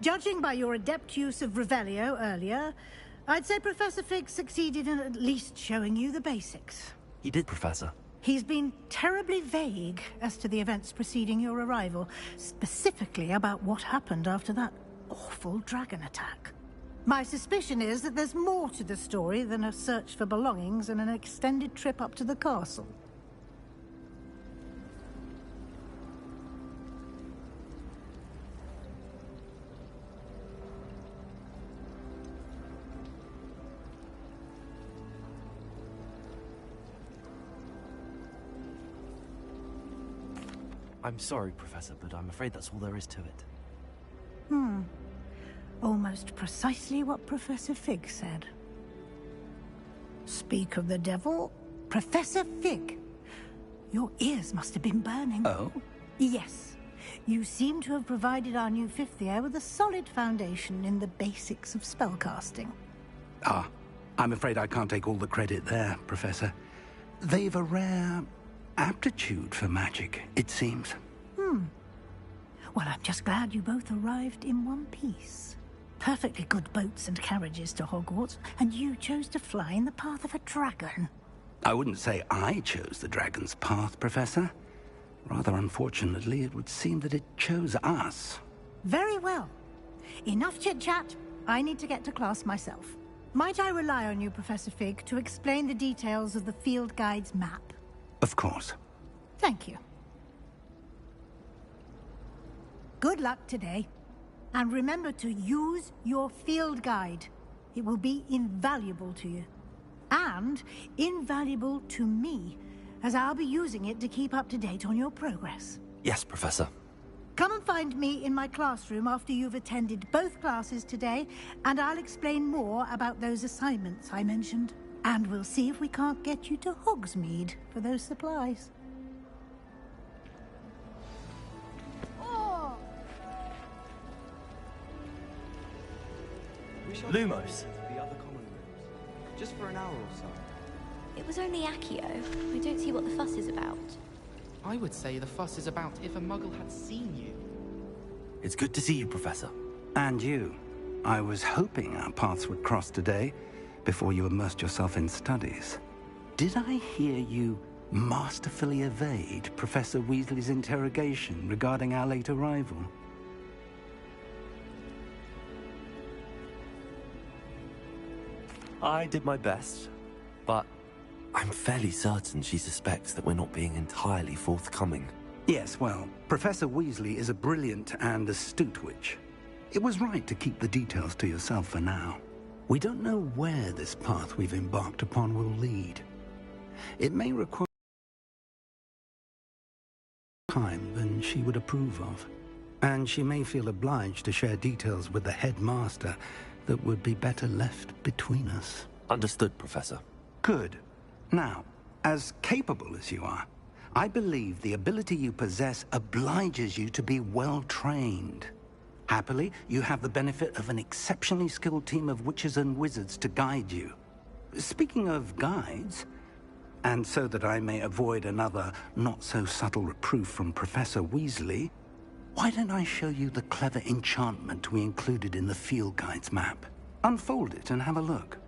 Judging by your adept use of Revelio earlier, I'd say Professor Fig succeeded in at least showing you the basics. He did, Professor. He's been terribly vague as to the events preceding your arrival, specifically about what happened after that awful dragon attack. My suspicion is that there's more to the story than a search for belongings and an extended trip up to the castle. I'm sorry, Professor, but I'm afraid that's all there is to it. Almost precisely what Professor Fig said. Speak of the devil, Professor Fig. Your ears must have been burning. Oh? Yes. You seem to have provided our new fifth year with a solid foundation in the basics of spellcasting. Ah, I'm afraid I can't take all the credit there, Professor. They've a rare aptitude for magic, it seems. Well, I'm just glad you both arrived in one piece. Perfectly good boats and carriages to Hogwarts, and you chose to fly in the path of a dragon. I wouldn't say I chose the dragon's path, Professor. Rather unfortunately, it would seem that it chose us. Very well. Enough chit-chat. I need to get to class myself. Might I rely on you, Professor Fig, to explain the details of the field guide's map? Of course. Thank you. Good luck today. And remember to use your field guide. It will be invaluable to you. And invaluable to me, as I'll be using it to keep up to date on your progress. Yes, Professor. Come and find me in my classroom after you've attended both classes today, and I'll explain more about those assignments I mentioned. And we'll see if we can't get you to Hogsmeade for those supplies. Lumos. The other common rooms. Just for an hour or so. It was only Accio. I don't see what the fuss is about. I would say the fuss is about if a muggle had seen you. It's good to see you, Professor. And you. I was hoping our paths would cross today, before you immersed yourself in studies. Did I hear you masterfully evade Professor Weasley's interrogation regarding our late arrival? I did my best, but I'm fairly certain she suspects that we're not being entirely forthcoming. Yes, well, Professor Weasley is a brilliant and astute witch. It was right to keep the details to yourself for now. We don't know where this path we've embarked upon will lead. It may require time than she would approve of, and she may feel obliged to share details with the headmaster that would be better left between us. Understood, Professor. Good. Now, as capable as you are, I believe the ability you possess obliges you to be well trained. Happily, you have the benefit of an exceptionally skilled team of witches and wizards to guide you. Speaking of guides, and so that I may avoid another not-so-subtle reproof from Professor Weasley, why don't I show you the clever enchantment we included in the field guide's map? Unfold it and have a look.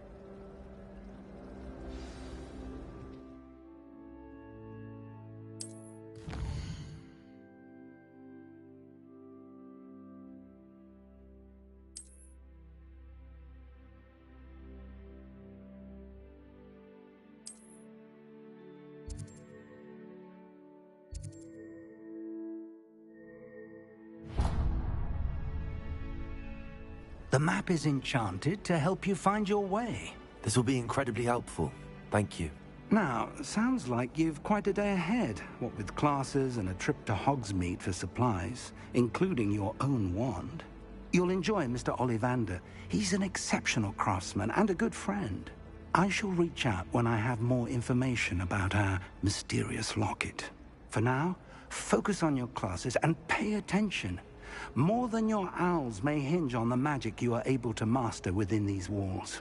The map is enchanted to help you find your way. This will be incredibly helpful. Thank you. Now, sounds like you've quite a day ahead, what with classes and a trip to Hogsmeade for supplies, including your own wand. You'll enjoy Mr. Ollivander. He's an exceptional craftsman and a good friend. I shall reach out when I have more information about our mysterious locket. For now, focus on your classes and pay attention. More than your owls may hinge on the magic you are able to master within these walls.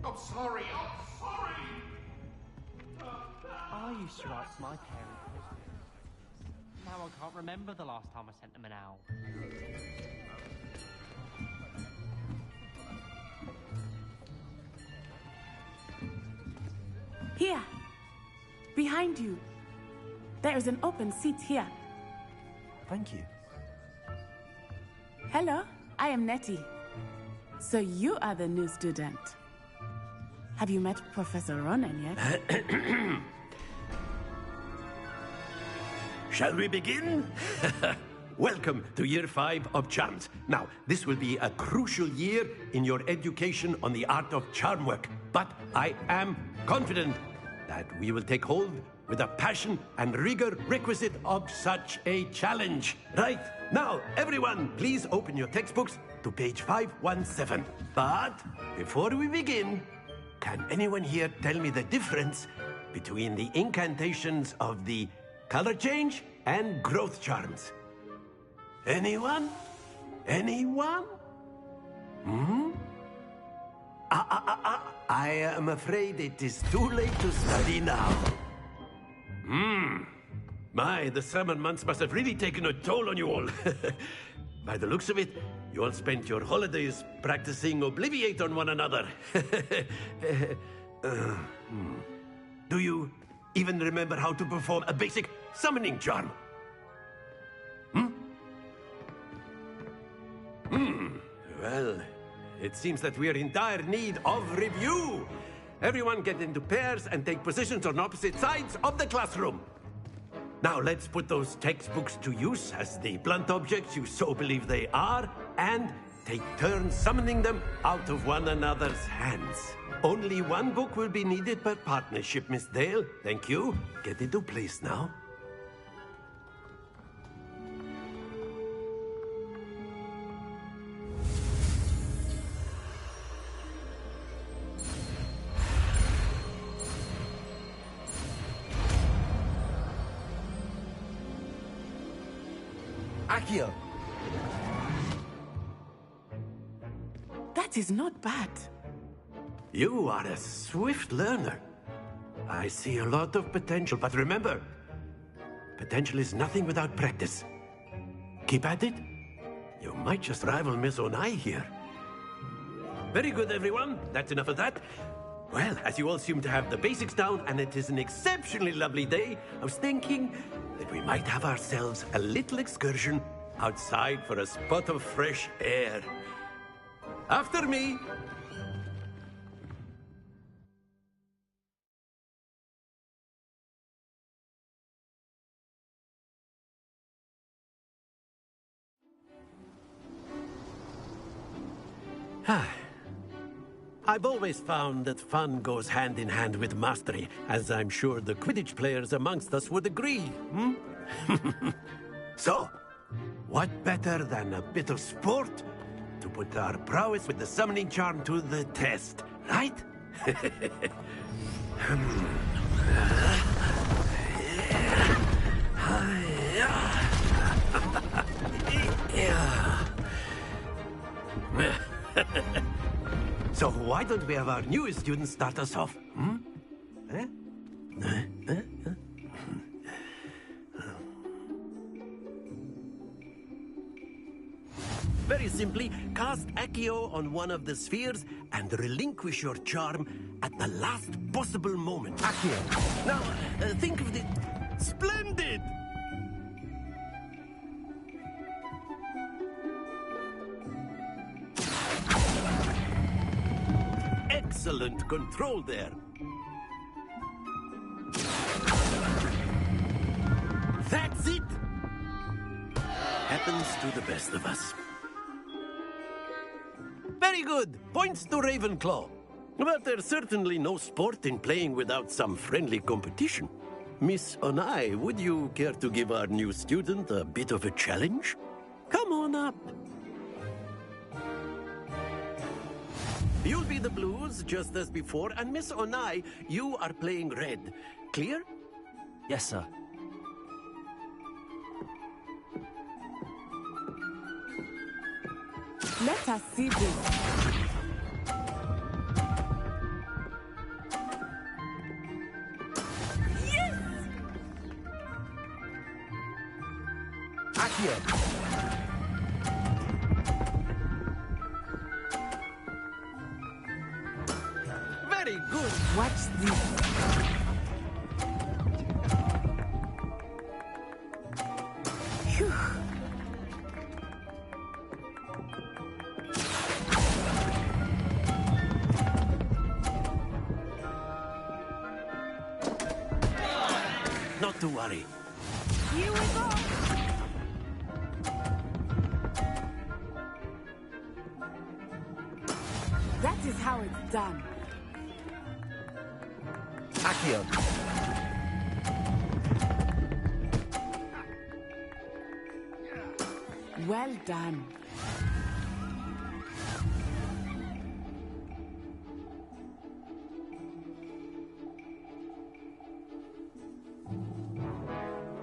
I'm sorry. I used to write to my parents. Now I can't remember the last time I sent them an owl. Here. Behind you. There is an open seat here. Thank you. Hello, I am Nettie. So you are the new student. Have you met Professor Ronan yet? Shall we begin? Welcome to Year 5 of Charms. Now, this will be a crucial year in your education on the art of charm work, but I am confident that we will take hold with a passion and rigor requisite of such a challenge. Right, now, everyone, please open your textbooks to page 517. But before we begin, can anyone here tell me the difference between the incantations of the color change and growth charms? Anyone? Anyone? Hmm? I am afraid it is too late to study now. The summer months must have really taken a toll on you all. By the looks of it, you all spent your holidays practicing Obliviate on one another. Do you even remember how to perform a basic summoning charm? Well, it seems that we are in dire need of review. Everyone get into pairs and take positions on opposite sides of the classroom. Now let's put those textbooks to use as the blunt objects you so believe they are, and take turns summoning them out of one another's hands. Only one book will be needed per partnership, Miss Dale. Thank you. Get into place now. Accio. That is not bad. You are a swift learner. I see a lot of potential, but remember, potential is nothing without practice. Keep at it. You might just rival Miss Onai here. Very good, everyone. That's enough of that. Well, as you all seem to have the basics down, and it is an exceptionally lovely day, I was thinking that we might have ourselves a little excursion outside for a spot of fresh air. After me. I've always found that fun goes hand in hand with mastery, as I'm sure the Quidditch players amongst us would agree. So, what better than a bit of sport to put our prowess with the summoning charm to the test, right? So why don't we have our newest student start us off? Very simply, cast Accio on one of the spheres and relinquish your charm at the last possible moment. Accio. Now, think of the... Splendid! Excellent control there. That's it! Happens to the best of us. Very good. Points to Ravenclaw. But there's certainly no sport in playing without some friendly competition. Miss Onai, would you care to give our new student a bit of a challenge? Come on up. You'll be the blues, just as before, and Miss Onai, you are playing red. Clear? Yes, sir. Let us see this. Yes! Accio. Very good. Watch this. Phew. Not to worry. Here we go. That is how it's done. Accio. Well done.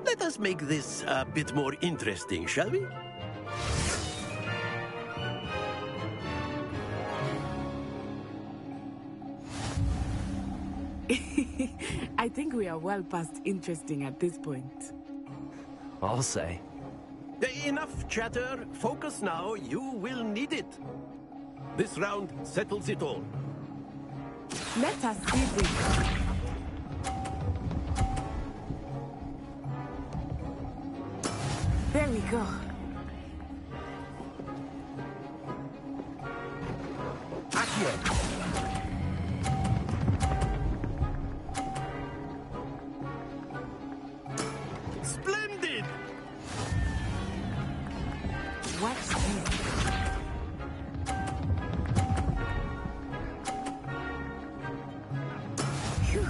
Let us make this a bit more interesting, shall we? I think we are well past interesting at this point. I'll say. Enough chatter. Focus now. You will need it. This round settles it all. Let us see this. There we go. Accio. Splendid! Watch this. Phew.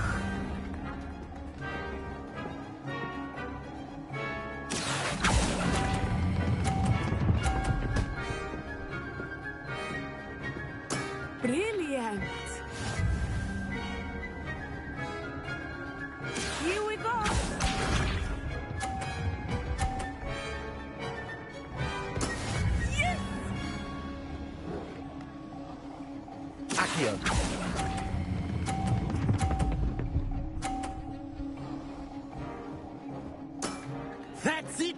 Brilliant! Here we go! Yes! Accio. That's it!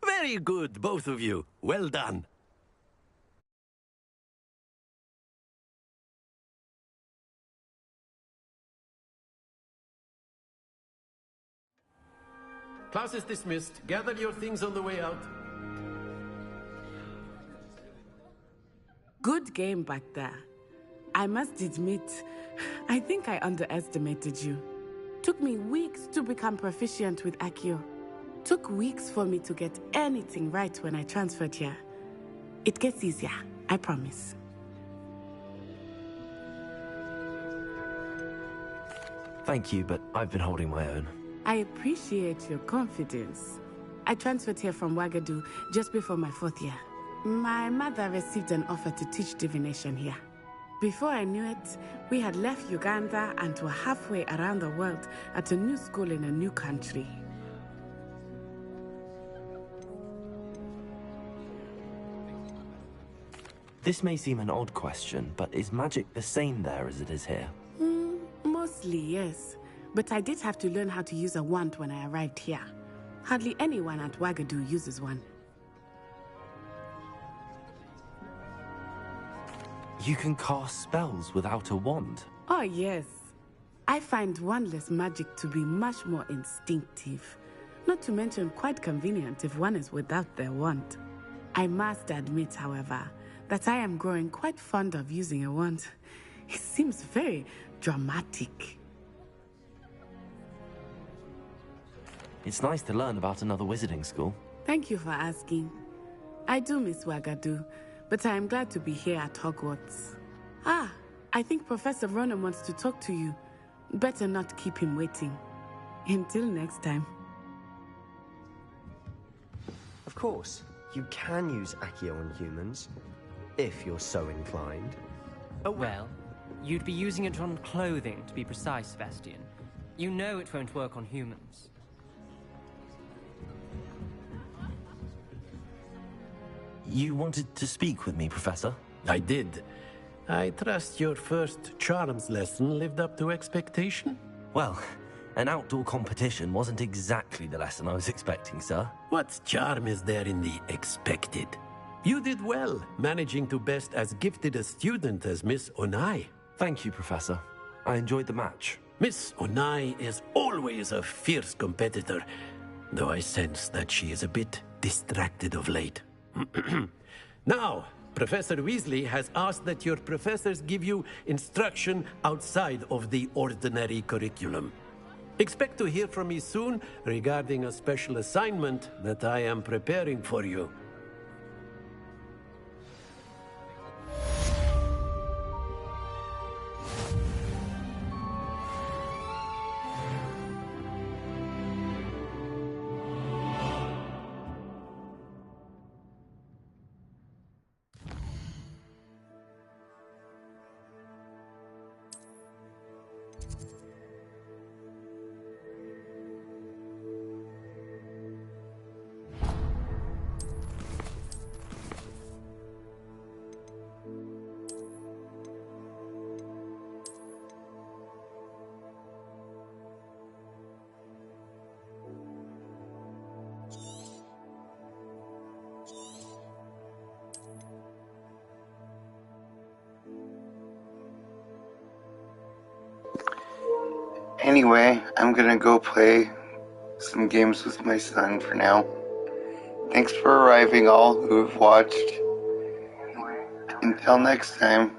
Very good, both of you. Well done. Class is dismissed. Gather your things on the way out. Good game back there. I must admit, I think I underestimated you. Took me weeks to become proficient with Accio. Took weeks for me to get anything right when I transferred here. It gets easier, I promise. Thank you, but I've been holding my own. I appreciate your confidence. I transferred here from Wagadu just before my 4th year. My mother received an offer to teach divination here. Before I knew it, we had left Uganda and were halfway around the world at a new school in a new country. This may seem an odd question, but is magic the same there as it is here? Mostly, yes. But I did have to learn how to use a wand when I arrived here. Hardly anyone at Wagadu uses one. You can cast spells without a wand? Oh, yes. I find wandless magic to be much more instinctive. Not to mention quite convenient if one is without their wand. I must admit, however, that I am growing quite fond of using a wand. It seems very dramatic. It's nice to learn about another wizarding school. Thank you for asking. I do miss Wagadu, but I am glad to be here at Hogwarts. Ah, I think Professor Ronan wants to talk to you. Better not keep him waiting. Until next time. Of course, you can use Accio on humans, if you're so inclined. Oh, well, you'd be using it on clothing, to be precise, Sebastian. You know it won't work on humans. You wanted to speak with me, Professor? I did. I trust your first charms lesson lived up to expectation? Well, an outdoor competition wasn't exactly the lesson I was expecting, sir. What charm is there in the expected? You did well, managing to best as gifted a student as Miss Onai. Thank you, Professor. I enjoyed the match. Miss Onai is always a fierce competitor, though I sense that she is a bit distracted of late. Now, Professor Weasley has asked that your professors give you instruction outside of the ordinary curriculum. Expect to hear from me soon regarding a special assignment that I am preparing for you. Anyway, I'm gonna go play some games with my son for now. Thanks for arriving, all who have watched. Until next time.